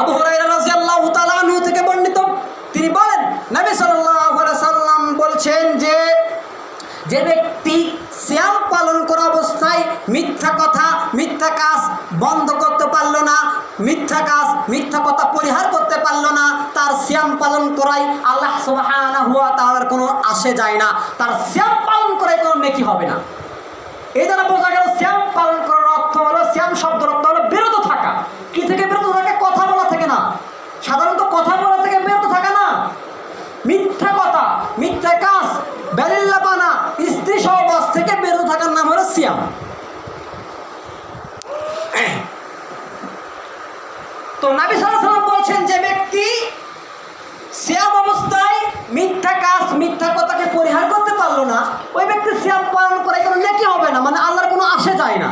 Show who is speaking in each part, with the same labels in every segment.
Speaker 1: আবু হুরায়রা রাদিয়াল্লাহু তাআলা আনহু থেকে বর্ণিত, তিনি বলেন নবী সাল্লাল্লাহু আলাইহি সাল্লাম বলছেন যে যে ব্যক্তি সিয়াম পালন করা অবস্থায় মিথ্যা কথা মিথ্যা কাজ বন্ধ করতে পারলো না, মিথ্যা কাজ মিথ্যা কথা পরিহার করতে পারলো না, তার সিয়াম পালন করাই আল্লাহ সুবহানাহু ওয়া তাআলার কোনো আসে যায় না, তার সিয়াম পালন করাই কোনো নেকি হবে না। এই দ্বারা বোঝা গেল সিয়াম পালন করার অর্থ হলো, সিয়াম শব্দের অর্থ হলো বিরত থাকা। কি থেকে বিরত থাকে? কথা বলা থেকে না, সাধারণত কথা বলা থেকে বিরত থাকা না, মিথ্যা কথা মিথ্যা কাজ বেলিল্লাপানা স্ত্রী সহবাস থেকে বিরত থাকার নাম হলো সিয়াম। তো নবী সাল্লাল্লাহু আলাইহি ওয়াসাল্লাম বলছেন যে ব্যক্তি সিয়াম অবস্থায় মিথ্যা কাজ মিথ্যা কথাকে পরিহার করতে পারলো না, ওই ব্যক্তি সিয়াম পালন করে কোনো নেকি হবে না, মানে আল্লাহর কোনো আসে যায় না।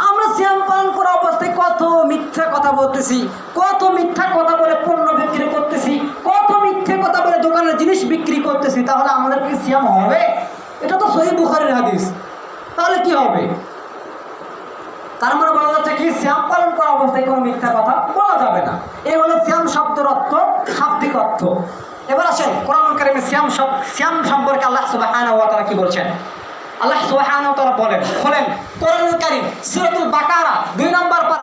Speaker 1: আমরা সিয়াম পালন করা অবস্থায় কত মিথ্যা কথা বলতেছি, কত মিথ্যা কথা বলে পণ্য বিক্রি করতেছি, কত মিথ্যে কথা বলে দোকানের জিনিস বিক্রি করতেছি, তাহলে আমাদের কি সিয়াম হবে? এটা তো সহিহ বুখারীর হাদিস, তাহলে কি হবে? তার মানে বলা যাচ্ছে কি সিয়াম পালন করা অবস্থায় কোনো মিথ্যা কথা বলা যাবে না। এই হলো সিয়াম শব্দের অর্থ, শাব্দিক অর্থ। এবার আসেন কোরআনুল কারীমে সিয়াম সম্পর্কে আল্লাহ সুবহানাহু ওয়া তাআলা কি বলছেন। আল্লাহ সুবহানাহু ওয়া তাআলা বলেন, খোলেন কোরআনুল কারীম সূরাতুল বাকারা 2 নম্বর